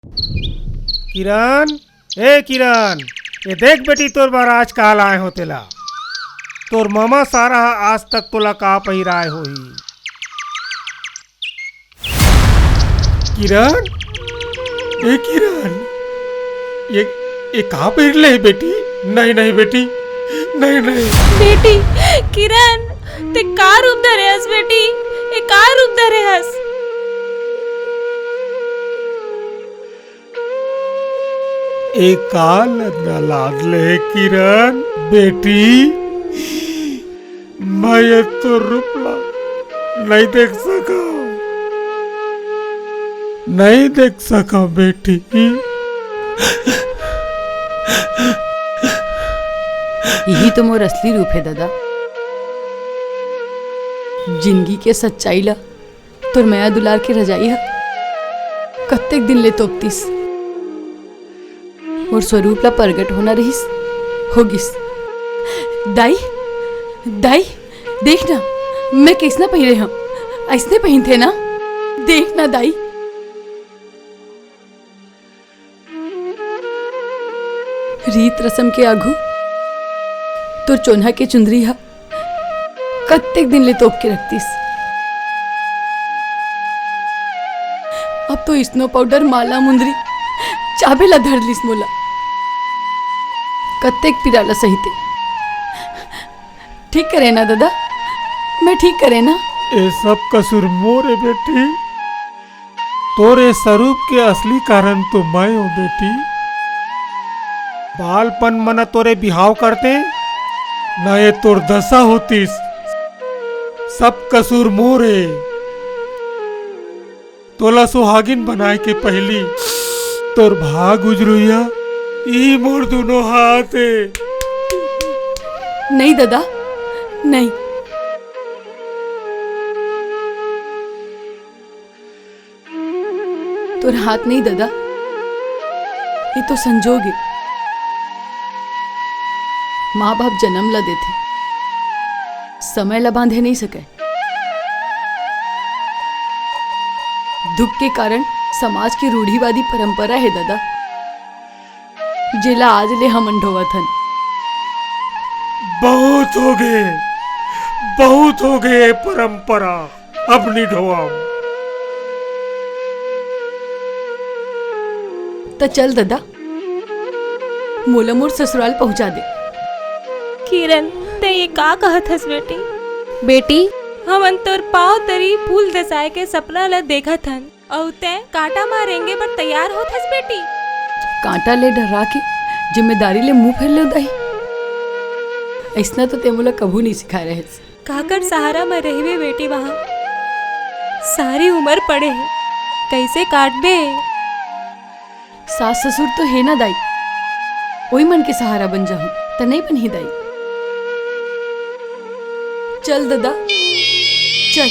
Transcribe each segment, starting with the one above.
किरण, ए किरण, ये देख बेटी तोर बार आज काल आए हो तेला। तोर मामा सारा आज तक तोला का पहिराए होही। किरण, ए किरण, ये का पहिरले बेटी? नहीं नहीं बेटी, नहीं नहीं बेटी किरण, ते का रूप धरे हस बेटी? ए का रूप धरे हस? एक काल न लादले किरण बेटी, मैं ये तो रूपला नहीं देख सका, नहीं देख सका बेटी। यही तो मोर असली रूप है दादा। जिंदगी के सच्चाई ला तोर माया दुलार के रजाई है कत्तेक दिन ले तोपतीस। मोर स्वरूप ला प्रगट होना रहीस, होगिस। दाई दाई देख ना, मैं कैसना पहिरे हम, ऐसने पहिनते ना, देख ना दाई। रीत रसम के आगू तोर चोन्हा के चुंदरी हा कत्तेक दिन ले तोप के रखतीस। अब तो स्नो पाउडर माला मुंदरी चाबेला धरलीस मोला, कत्तेक पिराला सहिते। ठीक करे ना दादा, मैं ठीक करे ना? ये सब कसूर मोरे बेटी, तोरे स्वरूप के असली कारण तो मैं हूँ बेटी। बालपन मना तोरे बिहाव करते ना, ये तोर दशा होतीस। सब कसूर मोरे। तोला सुहागिन बनाए के पहली तोर भाग उजरुया ई मोर दोनों हाथ है। नहीं दादा, नहीं। तोर हाथ नहीं दादा, ये तो संजोग है। माँ बाप जन्म ला देते, समय ला बांधे नहीं सके। दुख के कारण समाज की रूढ़िवादी परंपरा है दादा, जेला आज ले हम अंढोवथन। बहुत हो गए, बहुत हो गए परंपरा, अब नहीं ढोआऊं। तो चल दादा, मोला मोर ससुराल पहुंचा दे। किरण, ते ये का कहत हस बेटी? बेटी हमन तोर पाँव तरी फूल दसाए के सपना ला देखत हन, और ते कांटा मारेंगे पर तैयार होत हस बेटी। कांटा ले डरा के जिम्मेदारी ले मुंह फेर ले दाई। ऐसना तो ते मोला कभू नहीं सिखाए रहे। काकर सहारा में रहिबे बेटी, वहाँ सारी उम्र पड़े है, कैसे काटबे? सास ससुर तो है ना दाई, वही मन के सहारा बन जाऊं तो नहीं बनी दाई। चल दादा चल।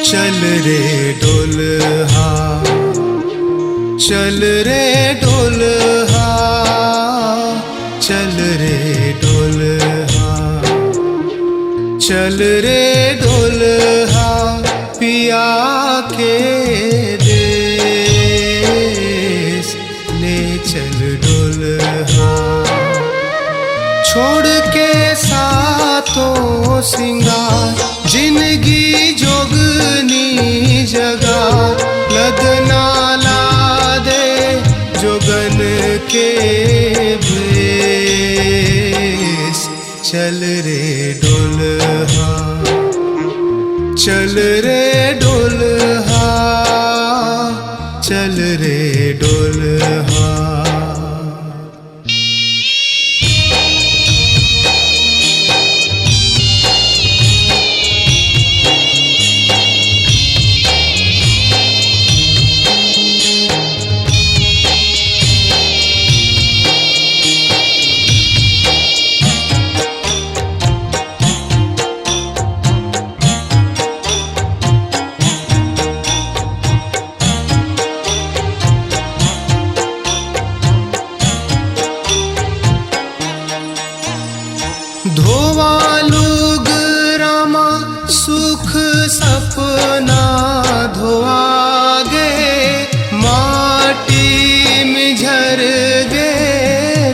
चल रे डोलहा, चल रे डोलहा, चल रे डोलहा, चल रे डोलहा, पिया के देश ले चल डोलहा। छोड़ के सातों सिंगार, जिंदगी जोगनी जगा, लदना ला दे जोगन के भेष। चल रे डोलहा, चल रे डोलहा, चल रे डोलहा। धोवालुग रामा सुख सपना धोआगे, माटी में झर गे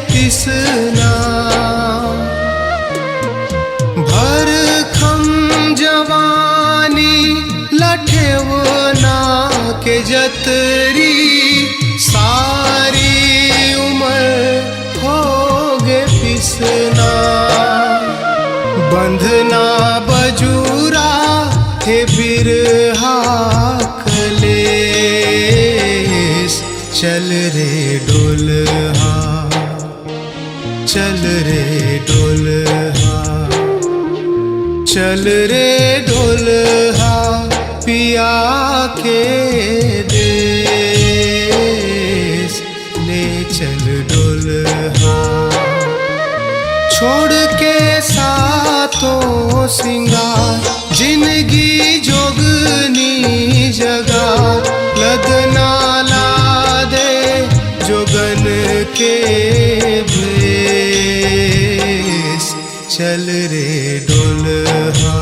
पिसना। भर खम जवानी लठेवना के जतरी, सारी उम्र हो गे पिसना। बंधना बजूरा हे बिरहा कलेस, चल रे डोलहा, चल रे डोलहा, चल रे डोलहा, पिया के देश ले चल डोलहा। छोड़ के सातों सिंगार, जिंदगी जोगनी जगा, लदना ला दे जोगन के भेस। चल रे डोलहा,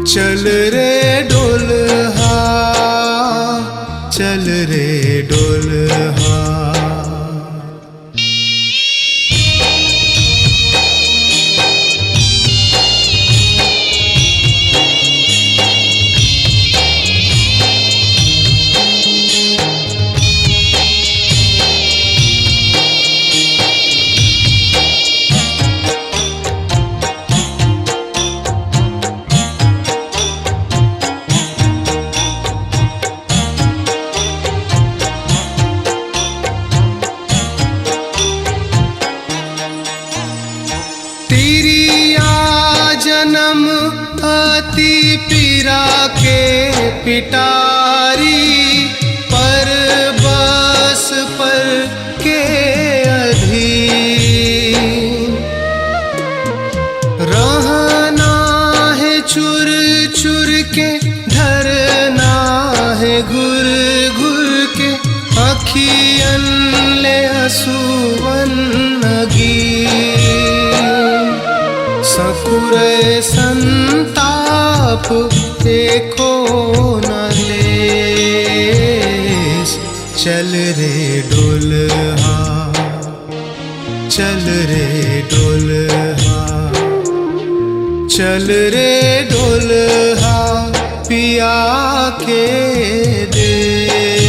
चल रे डोलहा, चल रे डोलहा। जन्म अति पीरा के पिटारी, पर बस पर के अधीन। रहना है चुर चुर के, धरना है घुर घुर के, अखियन ले असुवन नगी। सकुरे संताप देखो न लेस, चल रे डोलहा, चल रे डोलहा, चल रे डोलहा, पिया के देश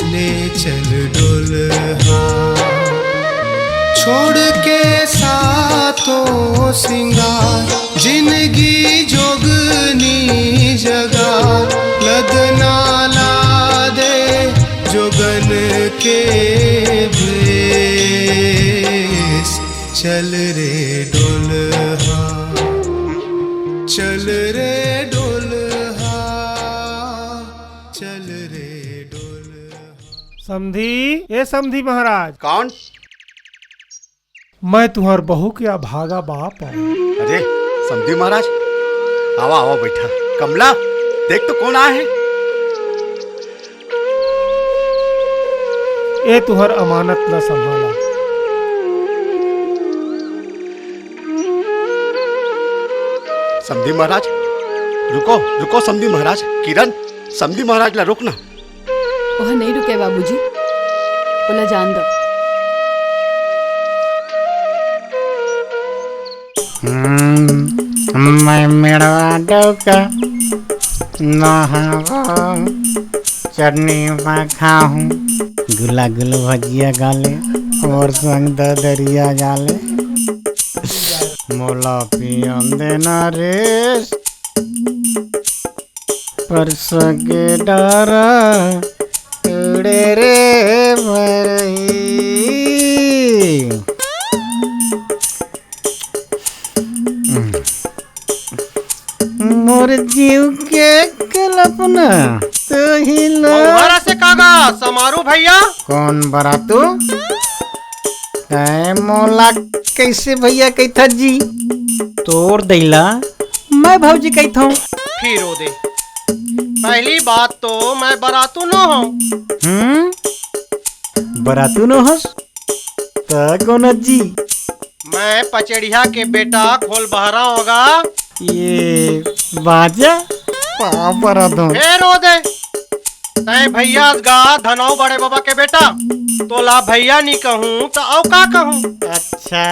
ले चल डोलहा। छोड़ के सातों सिंगार, जिंदगी जोगनी जगा, लदना ला दे जोगन के भेस। चल रे डोलहा, चल रे डोलहा, चल रे डोलहा। समधी, ए समधी महाराज। कौन? मैं तुम्हार बहू के भागा बाप हूँ। अरे समधी महाराज, आवा आवा बैठा। कमला, देख तो कौन आया है। ए तुहर अमानत न संभाला। समधी महाराज, रुको रुको समधी महाराज। किरण, समधी महाराज ला रुक ना। वह नहीं रुके बाबूजी, बोला जान दो। मैं मेरा डोका नहावा, चटनी में खाऊं, गुला गुल भजिया गाले और संग दरिया गाले। मोला पियन देना रे परस के डारा उड़े रे भरई मोर जीव के कल्पना तो ही मंगवारा से कागा समारू भैया। कौन बरा तू मोला कैसे भैया कहता जी तोर दैला मैं भौजी कहता हूँ फिर ओ दे पहली बात तो मैं बरातू न हूँ। बरातू न हस त कौन जी मैं पचड़िया के बेटा खोल बहरा होगा। ये बाजा पा बरा दो फिर ओ दे तय भैया गा धनौ बड़े बाबा के बेटा तो ला भैया नहीं कहूँ तो औ का कहूँ। अच्छा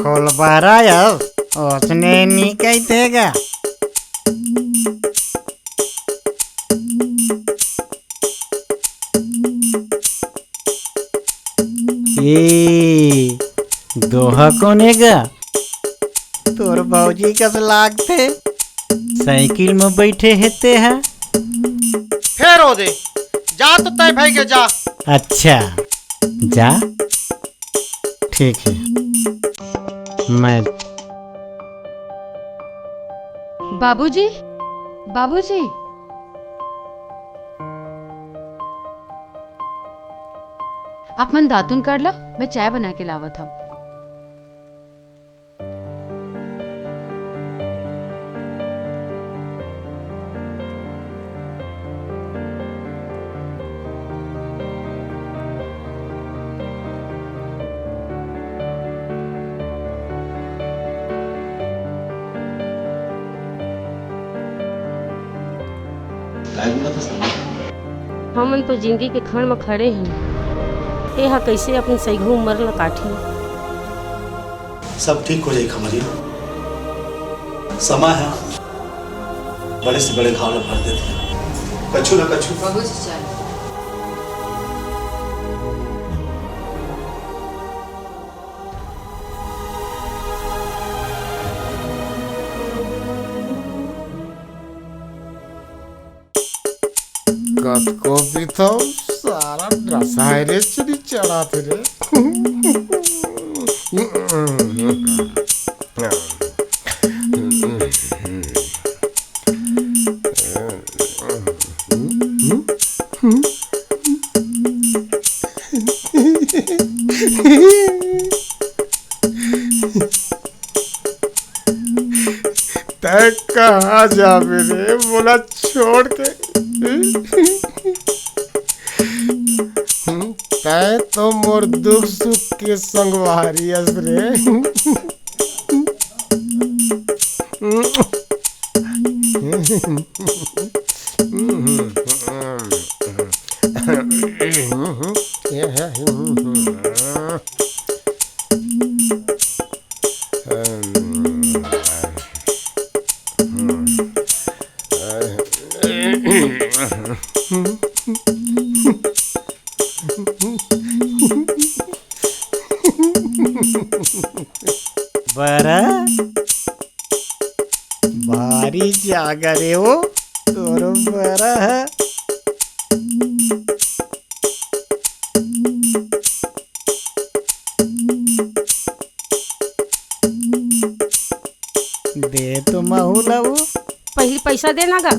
खोल बारा यार उसने नहीं कहतेगा ये दोहा कोनेगा तोर बाबूजी कस लागते साइकिल में बैठे हेते हैं। फिर ओ दे जा तो तय भाई के जा। अच्छा जा ठीक है मैं बाबूजी बाबूजी आप मन दातुन कर लो मैं चाय बना के लावत हूँ। हमन तो जिंदगी के क्षण में खड़े हैं। यह कैसे अपनी सही उम्र ला काठी। सब ठीक हो जाए खमरिया समय है बड़े से बड़े घाव भर देते हैं कछु ना कछु। कत को भी तो सारा रसायरे चली चढ़ा रे तय कहाँ जावे रे बोला छोड़ के तय तो मोर दुख सुख के संगवारी अस रे बरा भारी जागा रे वो तोर बरा है दे तो माहौला वो पहले पैसा देना गा।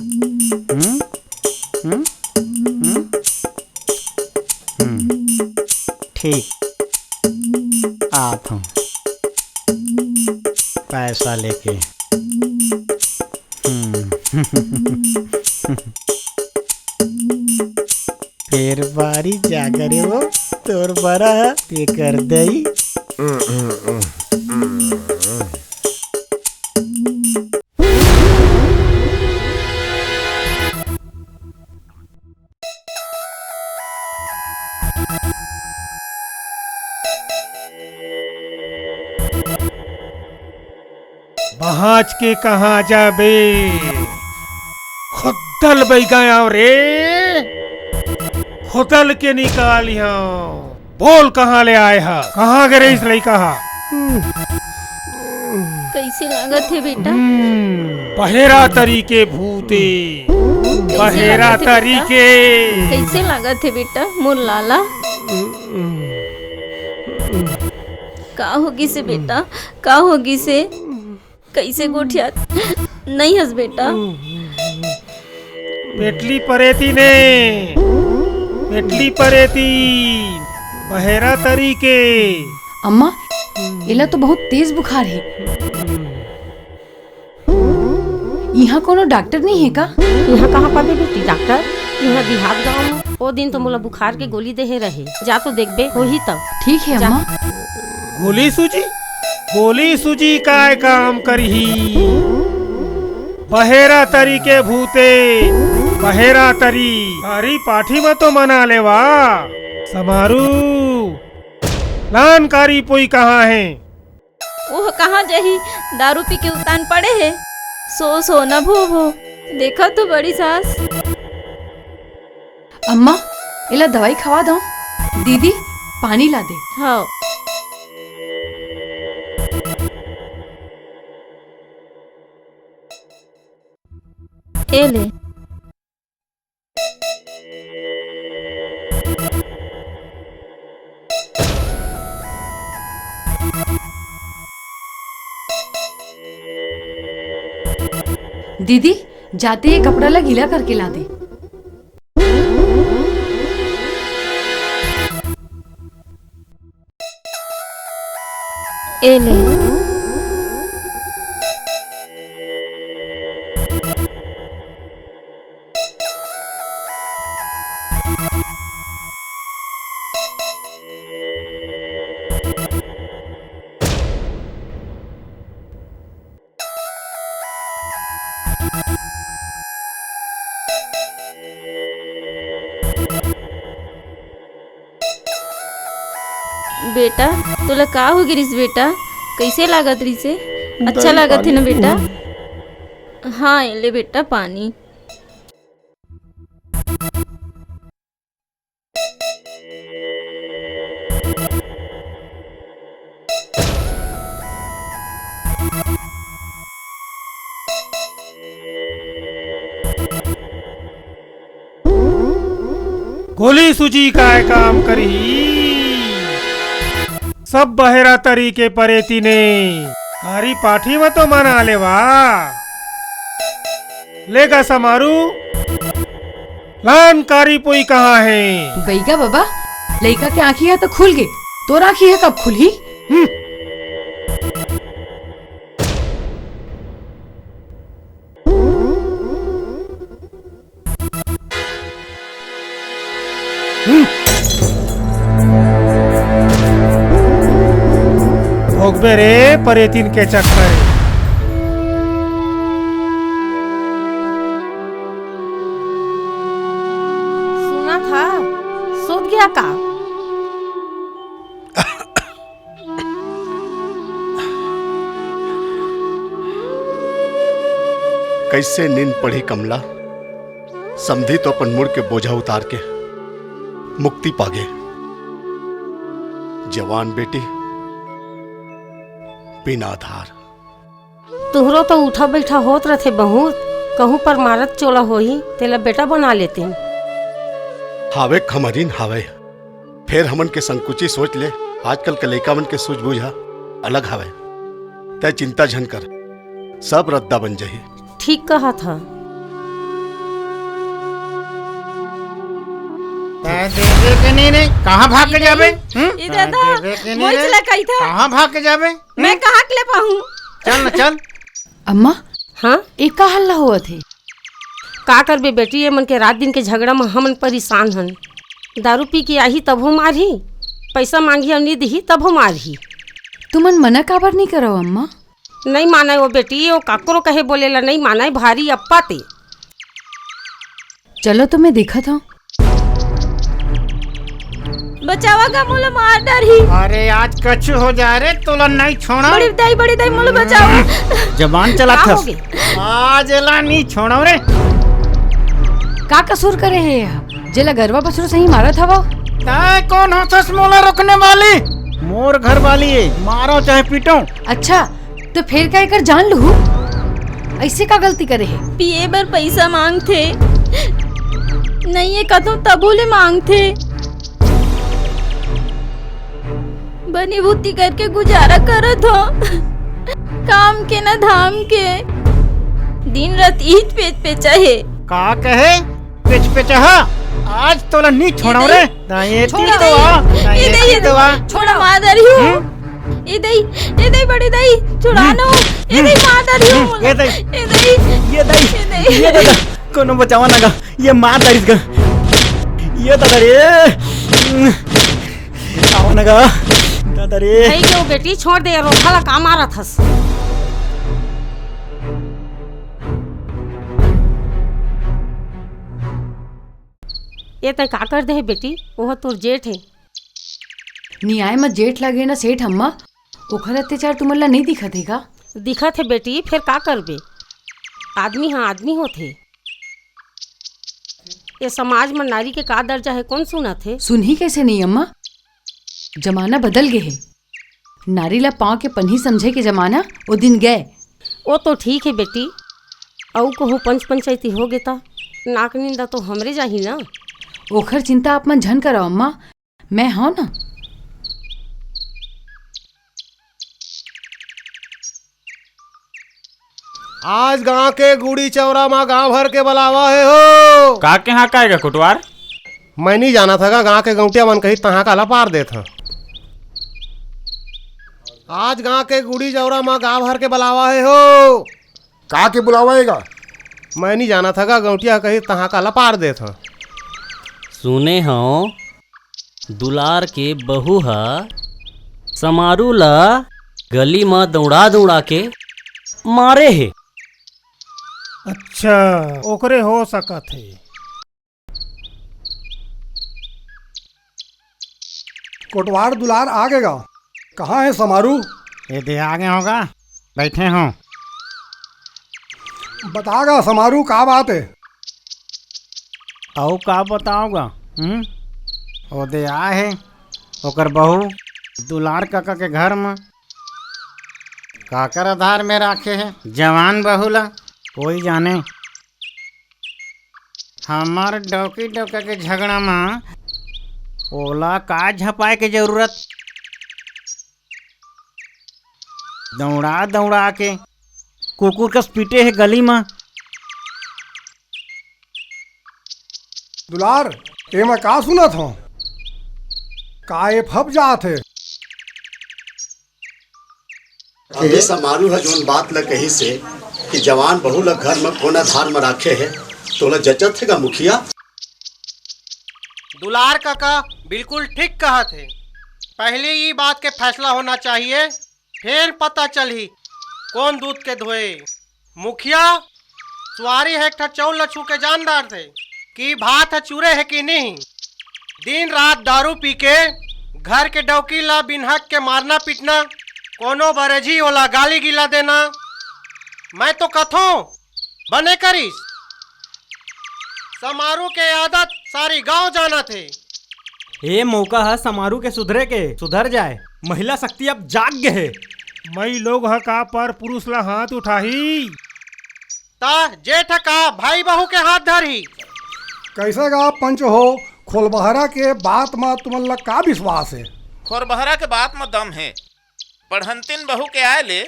ठीक आता हूँ पैसा लेके। फिर बारी जाकर वो तोर बड़ा ते कर दई। बहाच के कहाँ जाबे खुदल बैगाया रे खुदल के निकालिया बोल कहाँ ले आए हा कहाँ गए इस लड़का हा कैसे लागत है बेटा? बहेरा तरीके भूते, बहेरा लागत है बेटा? तरीके। कैसे लागत है बेटा मोर लाला? का होगी से बेटा, का होगी से? कैसे गोठिया नहीं हंस बेटा। पेटली परेती ने, पेटली परेती, बहेरा तरीके। अम्मा इला तो बहुत तेज बुखार है। यहाँ कोनो डॉक्टर नहीं है का? यहाँ कहाँ पाबे बेटी डॉक्टर? यहाँ देहात गाँव में ओ दिन तो मोला बुखार के गोली देहे रहे, जा तो देखबे होही तब। ठीक है अम्मा। गोली सूजी, गोली सूजी काय काम करही? बहेरा तरीके भूते, बहेरा तरी। अरे पाठी में तो मना लेवा। समारू लानकारी पोई कहाँ है? ओह कहाँ जही, दारू पी के उतान पड़े है। सो न भो देखा तो बड़ी सास। अम्मा इला दवाई खवा दो। दीदी पानी ला दे। हाँ ए ले। दीदी जाते ये कपड़ा ला गीला करके ला दे। ए ले। बेटा तुला का हो गिरिस बेटा? कैसे लागत रही से? अच्छा लागत है ना बेटा? हाँ ले बेटा पानी। गोली सूजी काय काम करही? सब बहेरा तरीके परेती ने। कारी पाठी में तो मना लेवा। लेगा समारू लानकारी पोई कहाँ है? बैगा बाबा लड़का के आँखी है तो खुल गए, तो आँखी है कब खुली? भोगबे रे परेतीन के चक्कर। सुना था सोच गया का? कैसे नींद पड़ी कमला। समझी तो अपन मुड़ के बोझा उतार के मुक्ति पागे। जवान बेटी बिना आधार। तुहरो तो उठा बैठा होत रथे बहुत, कहूँ पर मारत चोला होही तेला बेटा बना लेते। हावे खमरीन हावे, फिर हमन के संकुची सोच ले। आजकल के लइका मन के सूझबूझा अलग हावे। तय चिंता झन कर, सब रद्दा बन जाही। ठीक कहा था। कहाँ भाग के जाबे? इधर था मोई चला कही था। कहाँ भाग के जाबे? मैं कहाँ के ले पाऊँ? चल न चल। अम्मा हाँ एक का हल्ला हुआ थे? का करबे बेटी, ये मन के रात दिन के झगड़ा में हमन परेशान हन। दारू पी के आई तब हो मारही, पैसा मांगी और नहीं दी तब हो मारही। तुमन मना काबर नहीं करो अम्मा? नहीं माना वो बेटी, वो काकरो कहे बोलेला नहीं माना, भारी अप्पा ते। चलो तुम्हें देखा था। बचावा का मोला मार डरही। अरे आज कछु हो जा रे, तोला नहीं छोड़ा। बड़ी दाई मोला बचाओ। जबान चला का था हो गए? आज एला नहीं छोड़ा रे। का कसूर करे है यहाँ? जेला गरबा बछरू सही मारा था वो। ताय कौन हो सस मोला रोकने वाली? मोर घर वाली है, मारो चाहे पीटो। अच्छा तो फिर का एकर जान लू? ऐसे का गलती करे है? पिए बर पैसा मांगथे, नहीं ये कतो तबोले मांगथे। बनी बुत्ती करके गुजारा करत हो, काम के न धाम के, दिन रात ईट पेच पे चाहे। का कहे पेच पे चाहा? आज तोला नहीं छोड़ा रे। ये छोड़ा मादर हूँ। ये दई बड़ी दई छुड़ानो। ये दई मादर हूँ। ये दादा कोनो बचावा नगा, ये मार दारिस का, ये दादा रे आओ नगा दादा रे। नहीं क्यों बेटी छोड़ दे, रोखा ला काम आ रहा थस। ये तय का कर दे है बेटी, वो तोर जेठ है। न्याय में जेठ लगे ना सेठ अम्मा, ओखर अत्याचार तुमला नहीं दिखा देगा? दिखत है बेटी, फिर का करबे, आदमी हाँ आदमी होते। ये समाज में नारी के का दर्जा है कौन सुना थे? सुन ही कैसे नहीं अम्मा, जमाना बदल गए है। नारी ला पाँव के पन्ही समझे के जमाना वो दिन गए। वो तो ठीक है बेटी, औ को पंच पंचायती हो गए ता नाक निंदा तो हमरे जाही ना। ओखर चिंता आप मन झन करो अम्मा, मैं हाँ ना। आज गांव के गुड़ी चौरा माँ गांव भर के बुलावा है हो। का के हाँ काएगा कुटवार? मैं नहीं जाना था गांव के गौटिया मन कही तहाँ का लपार दे था। आज गांव के गुड़ी चौरा माँ गांव भर के बुलावा है हो। का के बुलावाएगा? मैं नहीं जाना था गौटिया कही तहाँ का लपार दे था। सुने हो दुलार के बहू हा समारू ला गली में दौड़ा दौड़ा के मारे है। अच्छा ओकरे हो सकत है। कोटवार दुलार आ गएगा। कहाँ है समारू? ये दे आगे होगा, बैठे हो। बतागा समारू का बात है? आओ का बताओगा? ओ दे आ है ओकर बहू दुलार काका के घर में काकर आधार में रखे है जवान बहू ला कोई जाने। हमार डौकी डौका के झगड़ा में ओला का झपाए के जरूरत? दौड़ा दौड़ा के कुकुर कस पीटे है गली में। दुलार ए मैं का सुनत हूँ, का ये फब जात है? ये समारू है जोन बात ल कही से कि जवान बहू ल घर में कोना धार में रखे है तो ल जचत है मुखिया। दुलार काका बिल्कुल ठीक कहा थे। पहले ये बात के फैसला होना चाहिए, फिर पता चली कौन दूध के धोए। मुखिया सुवारी है एक चौल लछू के जानदार थे कि भात है चूरे है कि नहीं। दिन रात दारू पी के घर के डौकी ला बिनहक के मारना पीटना, कोनो बरेजी वाला गाली गिला देना, मैं तो कथों बने करीस। समारू के आदत सारी गांव जाना थे। ये मौका है समारू के सुधरे के, सुधर जाए। महिला शक्ति अब जाग गए है। मई लोग ह का पर पुरुष ला हाथ उठाही ता जेठ का भाई बहू के हाथ धरी। कैसे गा पंच हो, खोलबहरा के बात में तुमन लग का विश्वास है? खोरबहरा के बात में दम है। पढ़ंतिन बहू के आए ले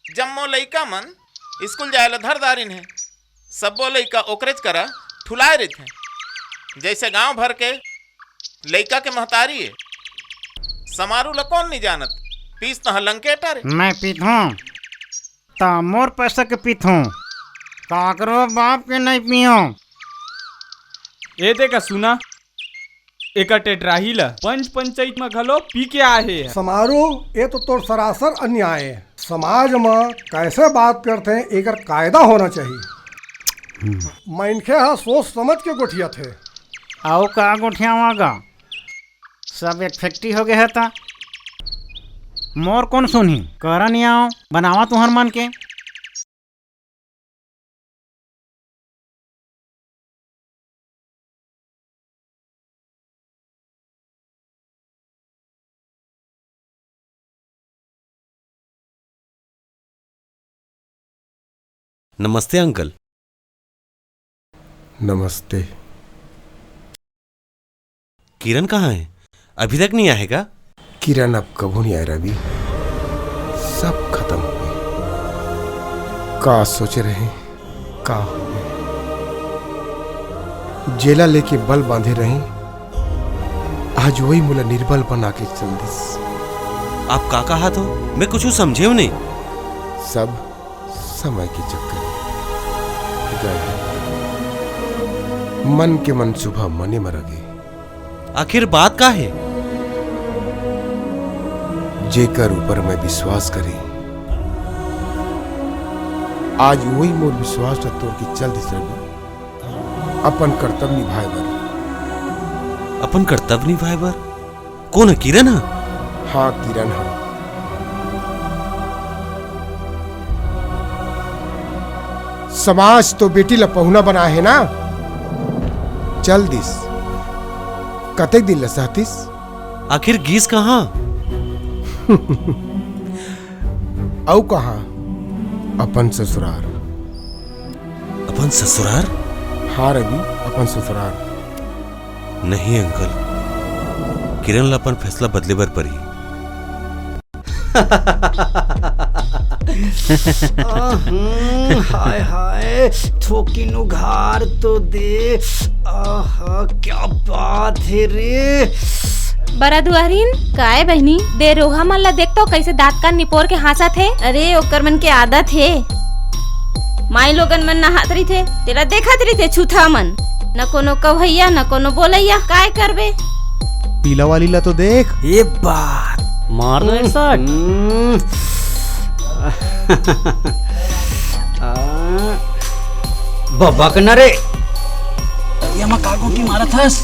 जम्मो लइका मन स्कूल जाए ला धरदारिन है। सबो लइका ओकरेज करा ठुलाए रहते हैं। जैसे गांव भर के लइका के महतारी है। समारू ला कौन नहीं जानत, पीस तो लंकेटा रे। मैं पीथूं ता मोर पैसा के पीथूं, काकरो बाप के नहीं पियो। ये देखा सुना एक टेटराही ला पंच पंचायत में घलो पी के आए है। समारू ये तो तोर सरासर अन्याय है। समाज में कैसे बात करते हैं एकर कायदा होना चाहिए। मनखे हा सोच समझ के गोठिया थे। आओ का गोठियावागा सब एक फैक्ट्री हो गया है ता मोर कौन सुनी करा नहीं आओ बनावा तुहर मन के। नमस्ते अंकल। नमस्ते। किरण कहाँ है? अभी तक नहीं आएगा? किरण अब कबू नहीं आए रवि, सब खत्म हो गए। का सोचे रहे का हो गए, जेला लेके बल बांधे रहे, आज वही मुला निर्बल बना के चल दिस। आप का कहा तो मैं कुछ समझे नहीं। सब समय के चक्कर गए, मन के मन सुबह मने मर गए। आखिर बात का है? जेकर ऊपर मैं विश्वास करे, आज वही मोर विश्वास न तोड़ के चल दिस रवि। अपन कर्तव्य निभाए बर। अपन कर्तव्य निभाए बर? कौन है? किरण है? हाँ किरण है। समाज तो बेटी ला पहुना बना है ना, चल दिस। कतेक दिन लसहतिस? आखिर गीस कहाँ? औ कहाँ? अपन ससुरार। अपन ससुरार? हाँ रवि, अपन ससुरार। नहीं अंकल, किरण ला अपन फैसला बदले बर पड़ी। हाय हाय, थोकी नुघार तो दे। आहा, क्या बात है रे। बरा दुआरीन काय बहनी दे रोहा मन ला देख तो कैसे दांत कान निपोर के हंसा थे। अरे ओकर मन के आदत है, माई लोगन मन नहात रही थे, तेरा देखत रही थे छूथा मन, न कोनो कवैया न कोनो बोलैया, काय करबे। पीला वाली ला तो देख। ये बात मार दो एक साथ। बाबा का नरे ये मैं कागों की मारत हस,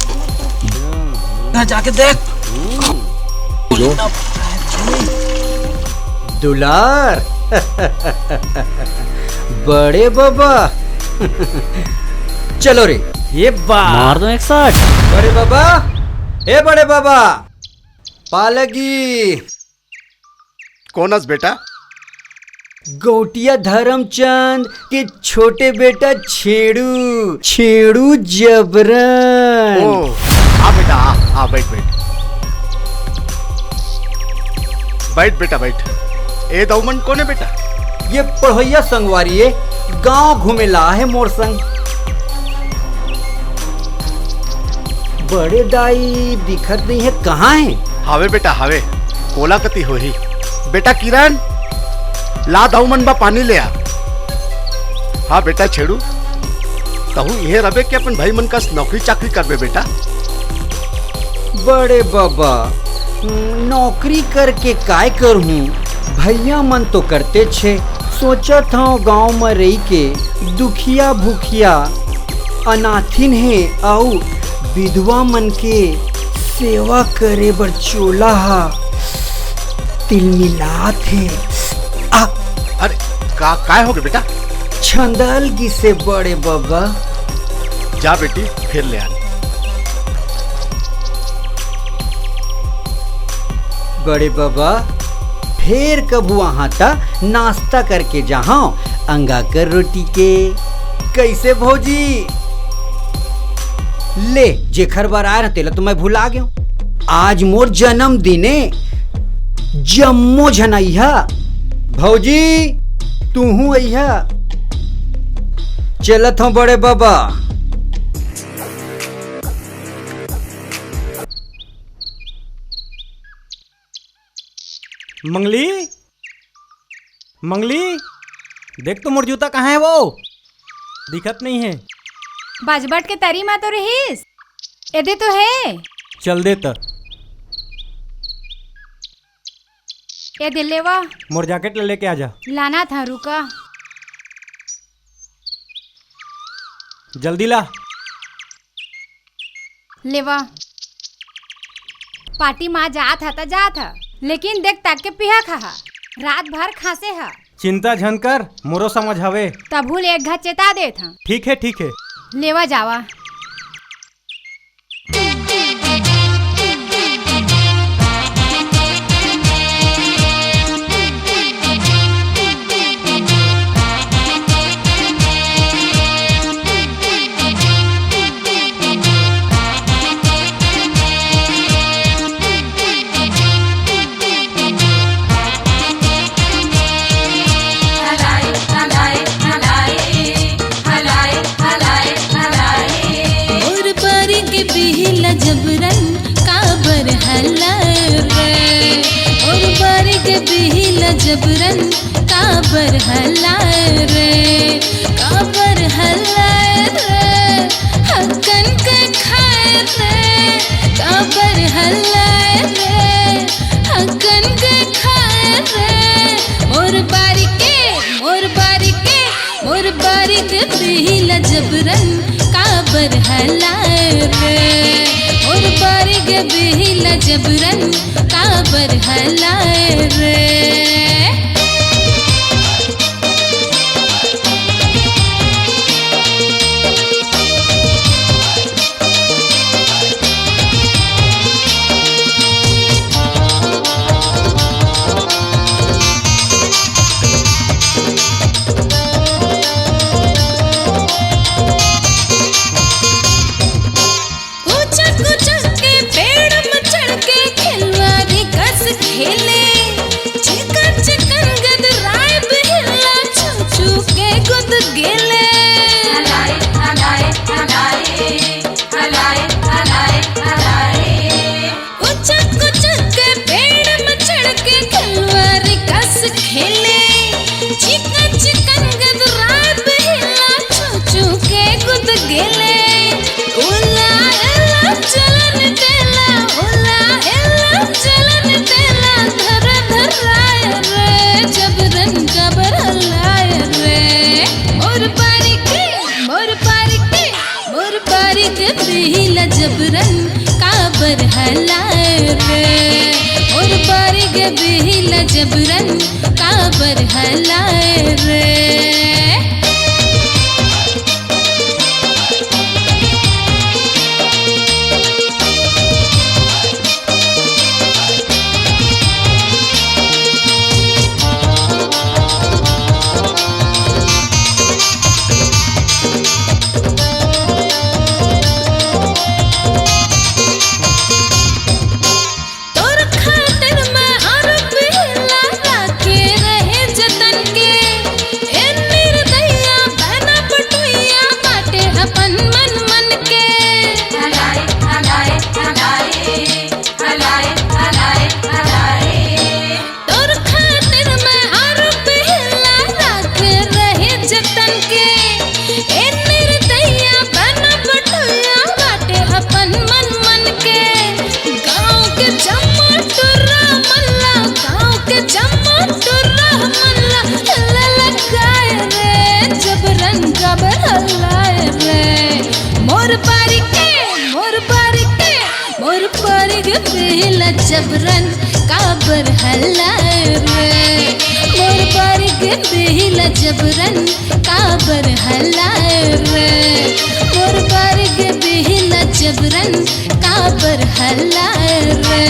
घर जाके देख। दुलार बड़े बाबा चलो रे। ये बात मार दो एक साथ। बड़े बाबा, ए बड़े बाबा, पालगी। कौनस बेटा? गौटिया धर्मचंद के छोटे बेटा छेड़ू, छेड़ू जबरन। ओ, आ बेटा आ बैठ बैठ बैठ बेटा बैठ। ए दौमन कौन है बेटा? ये पढ़ैया संगवारी है, गांव घूमे ला है मोर संग। बड़े दाई दिखत नहीं है, कहाँ है? हावे बेटा हावे, कोला कती हो ही। बेटा किरण ला दौमन बा पानी ले आ। हाँ बेटा छेड़ू, कहूँ यह रबे कि अपन भाई मन का नौकरी चाकरी करबे बेटा। बड़े बाबा नौकरी करके काय करूँ, भैया मन तो करते छे। सोचा था गांव में रही के दुखिया भूखिया अनाथिन है आउ विधवा मन के सेवा करे बर चोला हा तिल मिलात है। अरे काय हो गए बेटा? छंदल की से बड़े बाबा। जा बेटी फिर ले आना। बड़े बाबा फिर कब वहाँ था नाश्ता करके जहाँ अंगा कर रोटी के। कैसे भौजी? ले जेखर बार आया ना तेला तो मैं भुला गया। आज मोर जन्मदिन है, जम्मो झनैया भौजी तू हूँ अइहा। चलत हूँ बड़े बाबा। मंगली, मंगली देख तो मोर जूता कहाँ है, वो दिखत नहीं है। बाजबाट के तरी मा तो रहीस, एदे तो है। चल दे त ए दिलेवा मोर जैकेट लेके आ जा। लाना था, रुका जल्दी ला। लेवा पार्टी माँ जात था जात था, लेकिन देख ताक के पिहा खा रात भर खासे है। चिंता झन कर, मोरो समझ हवे। तभूल एक घाट चेता दे था। ठीक है ठीक है। लेवा जावा। जबरन काबर हलाए रे, काबर हलाए रे, हकन के खाए रे, काबर हलाए रे, हकन के खाए रे, मोर बारी के मोर बारी के मोर बारी के बिहिला जबरन काबर हलाए रे, मोर बारी के बिहिला जबरन काबर हलाए रे। खेले चिकन चिकन गदराए बिहला छू छू के गुद गेले, हलाए हलाए हलाए हलाए हलाए हलाए, उचक उचक के पेड़ में चढ़ के खिलवारी कस खेले, चिकन चिकन गदराए बिहला छू छू के गुद गेले, उला एला चलन देला, उला एला चलन देला, धर धराए रे जबरन काबर हलाए रे, मोर पारी के मोर पारी के मोर पारी के बिहिला जबरन काबर हलाए रे, मोर पारी के बिहिला जबरन काबर हलाए रे। मोर पारी के मोर पारी के मोर पारी के बिहिला जबरन काबर हलाए रे, मोर पारी के बिहिला जबरन काबर हलाए रे, मोर पारी के बिहिला जबरन काबर हलाए रे,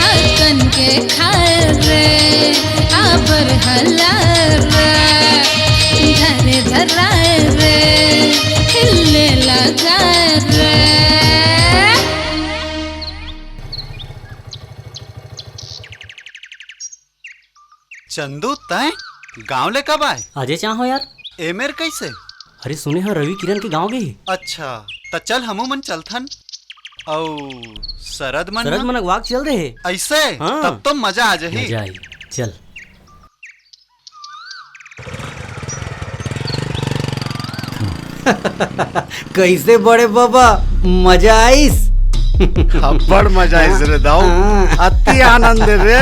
हकन के खाए रे काबर हलाए रे, धरे धराए रे हिले लगाए रे। चंदू तय गांव ले कब आए? अजय चाहो यार एमेर कैसे? अरे सुने हाँ रवि किरण के गांव गई। अच्छा त चल हमू मन चलथन। औ सरद मन वाक चल रहे ऐसे हाँ। तब तो मजा आ जाही। मजा आई चल। कैसे बड़े बाबा मजा आईस? बड़ मजा आईस रे दाऊ, अति आनंद रे।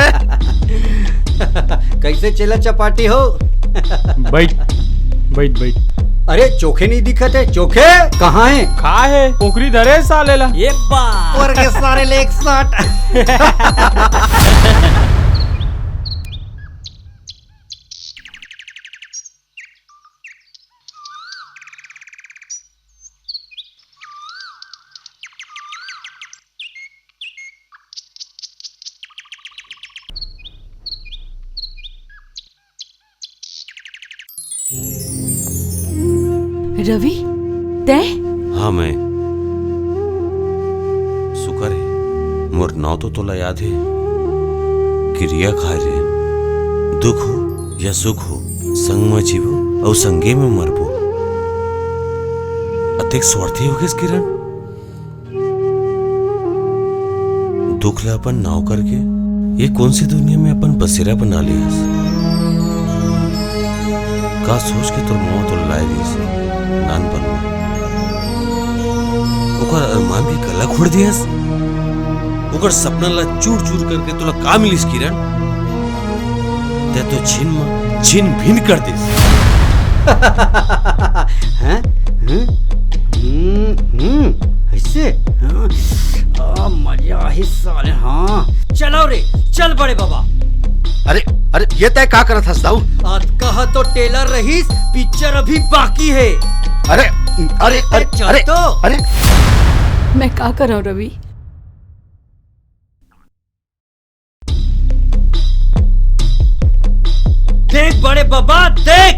कैसे चला चपाटी हो? बैठ बैठ बैठ। अरे चोखे नहीं दिखत है, चोखे कहाँ है? कहा है ओकरी धरे सालेला एक बार और के सारे ले 160। रवि तय? हाँ मैं शुक्र है मोर नाव तो तोला याद है। क्रिया खाए रे दुख हो या सुख हो संग में जीवो और संगे में मरबो। अतिक स्वार्थी हो गए किरण, दुख ला अपन नाव करके ये कौन सी दुनिया में अपन बसेरा बना लिया? का सोच के तोर मुंह तो लाए दिस नान बनवा ओकर अरमान के गला खोड़ दियस, ओकर सपना ला चूर चूर करके तोला का मिलिस किरण? ते तो छिन भिन कर दिस। हैं? ऐसे मजा ही साले। हाँ चलो रे, चल बड़े बाबा। अरे अरे ये तय का करत हस दाऊ? आज कहा तो टेलर रहीस, पिक्चर अभी बाकी है। अरे अरे अरे अरे तो अरे मैं क्या कर रहा हूँ रवि? देख बड़े बाबा, देख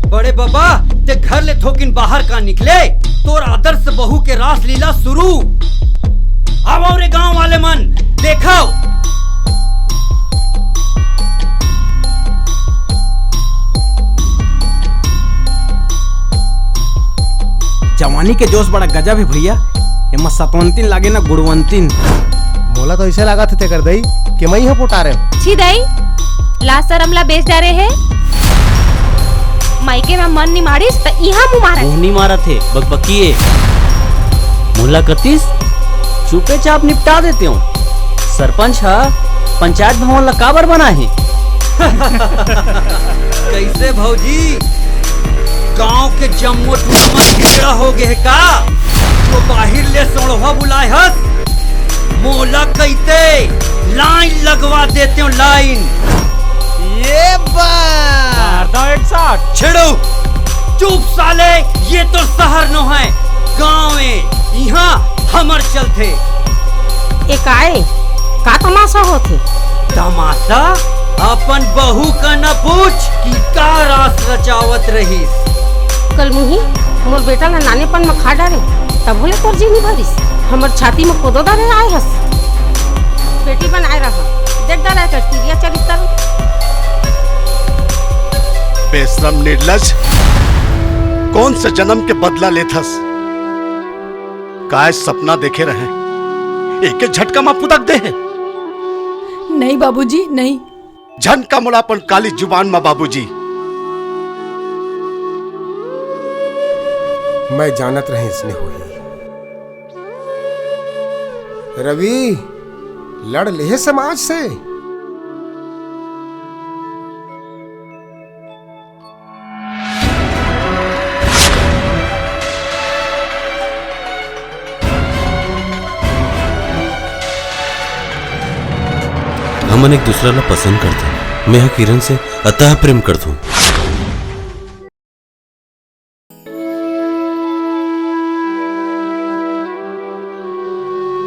बड़े बाबा, ते घर ले थोकिन बाहर का निकले, तोर आदर्श बहू के रास लीला शुरू। आओ रे गांव वाले मन, देखो जवानी के जोश बड़ा गजब है भैया। एमा सतवंतीन लागे ना गुड़वंतीन। मोला तो ऐसे लगा थे कर दई कि मैं ही पोटा रहे। छी दई ला शरमला बेच डारे है। मायके में मन नहीं मारिस त इहां मुंह मारा। मुंह नहीं मारा थे, बकबकिए मुलाकातीस चुपे चाप निपटा देते हो। सरपंच हा पंचायत भवन ला काबर बना है? कैसे भौजी, गांव के जम्मो टूमा गिरा हो गए का? तो बाहर ले सोड़वा बुलाए हस, मोला कहते लाइन लगवा देते हो लाइन। ये मारता एक साथ छेड़ो। चुप साले, ये तो शहर न है, गांव में। यहाँ हमर चलते। एक आए का तमाशा होते? तमाशा अपन बहू का न पूछ कि का रास रचावत रही। कल मुही मोर बेटा ना नानेपन में खा डाले, तब बोले तोर जी नहीं भरिस। हमर छाती में खोदो डाले आए हस। बेटी बनाए रहा, देख डाला कर तिरिया चरित्र। बेशरम निर्लज, कौन से जन्म के बदला लेथस? काय सपना देखे रहे, एक झटका में पुदक दे है। नहीं बाबूजी नहीं। झनका मुलापन काली जुबान में बाबूजी। मैं जानत रहे इसने हुई। रवि लड़ ले समाज से। हमन एक दूसरा ला पसंद करते। मैं किरण से अतः प्रेम करता हूँ।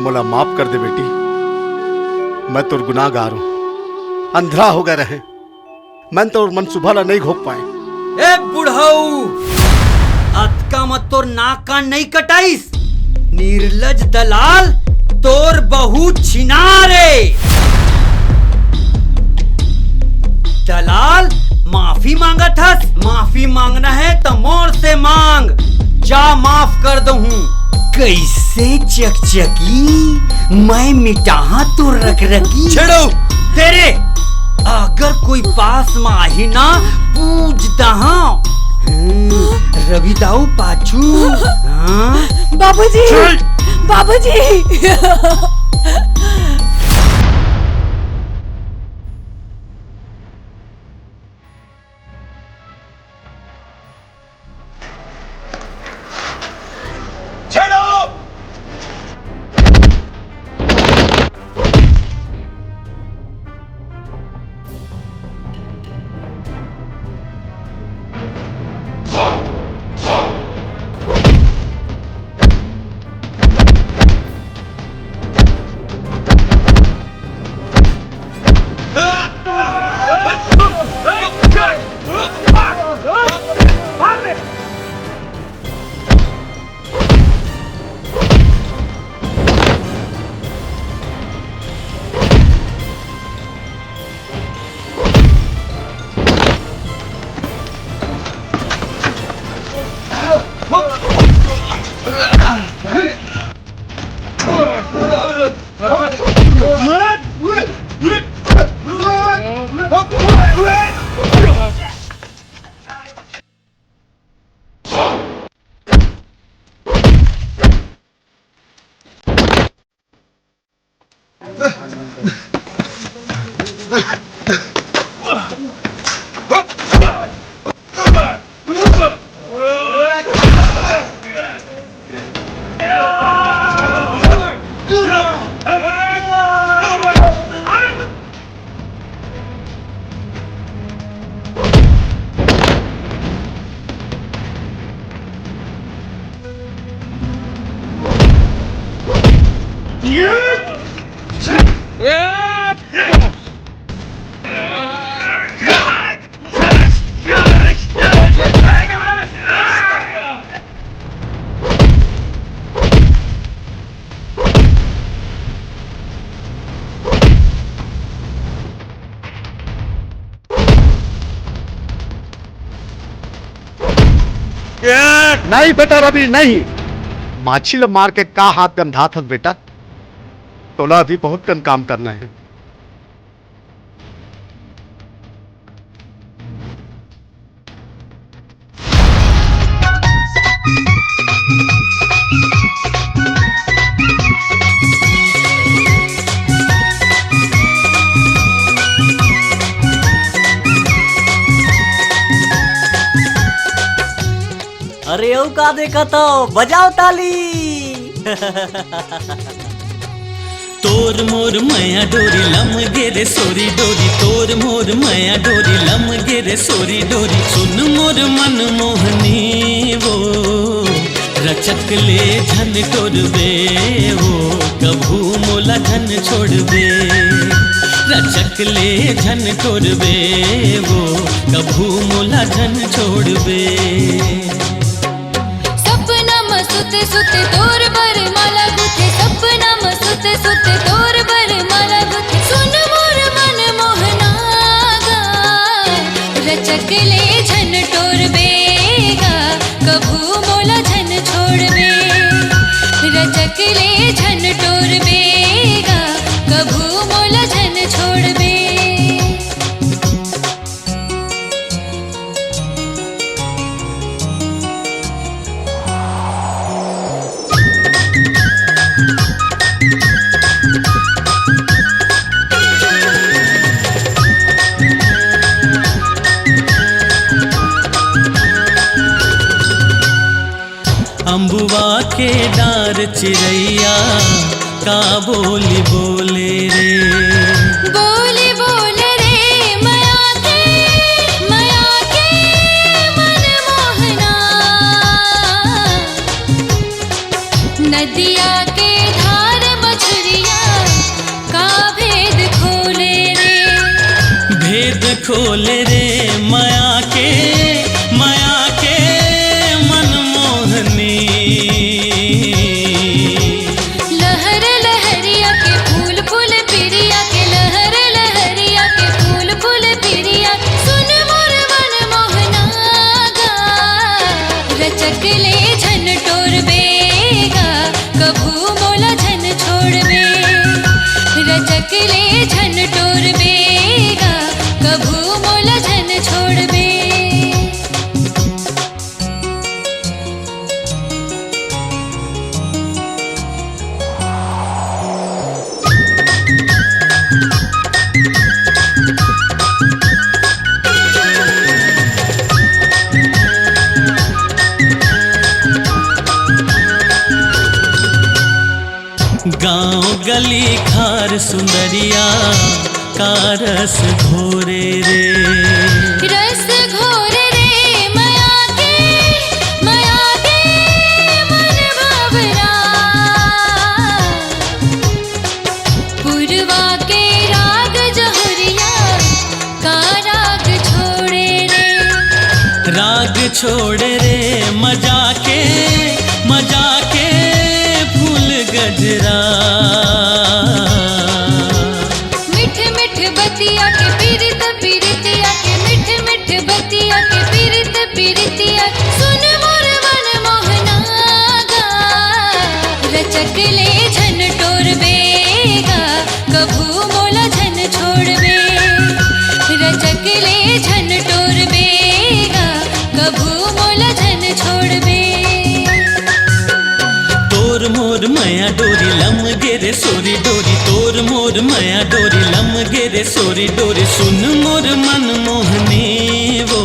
मोला माफ कर दे बेटी, मैं तो गुनाहगार हूँ। अंधरा हो गए रहे, मैं तो मन सुबह ला नहीं घोप पाए। ए बुढ़ऊ, अतका मत तोर नाक का नहीं कटाइस। निर्लज दलाल, तोर बहू छिना रे। दलाल माफी मांगा था। माफी मांगना है तो मोर से मांग, जा माफ कर दू। कैसे चकचकी मैं मिटाहा तो रख रखी। छेड़ो तेरे, अगर कोई पास में आही ना पूछता हाँ रवि दाऊ पाछू। हाँ बाबूजी, बाबूजी। नहीं बेटा रवि नहीं, माछी लो मार के का हाथ गंधा था बेटा, तोला अभी बहुत कम काम करना है। अरे ओ का देखा तो बजाओ ताली। तोर मोर माया डोरी लम गेरे सोरी डोरी, तोर मोर माया डोरी लम गेरे सोरी डोरी। सुन मोर मन मोहनी वो रचक ले झन टोरबे वो, कभू मोला झन छोड़बे। रचक ले झन टोरबे वो, कभू मोला झन छोड़बे। सुते सुते तोर बर माला गुथे, सपना में सुते सुते तोर बर माला गुथे। सुन मोर मन मोहनागा, रचक ले झन टोरबेगा, कभू मोला झन छोड़बे। रचक ले झन टोरबेगा, कभू मोला झन छोड़बे। अम्बुआ के डार चिड़ैया का बोली बोले रे। बोली बोले रे माया के मन मोहना। नदिया के धार मछुरिया का भेद खोले रे। भेद खोले रे माया के मन मोहनी। लहर लहरिया के फूल फूल पिरिया के, लहर लहरिया के फूल फूल पिरिया। सुन मोर मन मोहनागा, रचक ले झन टोरबेगा, कभू मोला झन छोड़बे। रचक ले झन टोरबेगा, कभू मोला झन छोड़बे। गांव गली खार सुंदरिया का रस घोरे रे। रस घोरे रे माया के मन बाबरा। पुरवा के राग जहुरिया का राग छोड़े रे। राग छोड़े रे मजा के फूल गजरा। मिठ मिठ बतिया के पीरित पीरितिया के, मिठ मिठ बतिया के पीरित पीरितिया। सुन मोर मन मोहनागा, रचक ले झन टोरबेगा, कभू मोला झन छोड़बे। रचक ले झन टोरबेगा, कभू मोला झन छोड़बे। तोर मोर माया डोरी लम गेरे सोरी डोरी, तोर मोर माया डोरी लम गेरे सोरी डोरी। सुन मोर मन मोहनी वो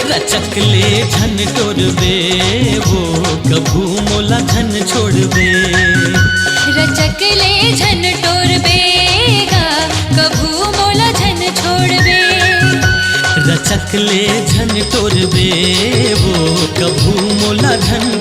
रचक ले झन टोरबे वो, कभू मोला झन छोड़बे। रचक ले झन टोरबेगा, कभू मोला झन छोड़बे। रचक ले झन टोरबे वो, कभू मोला झन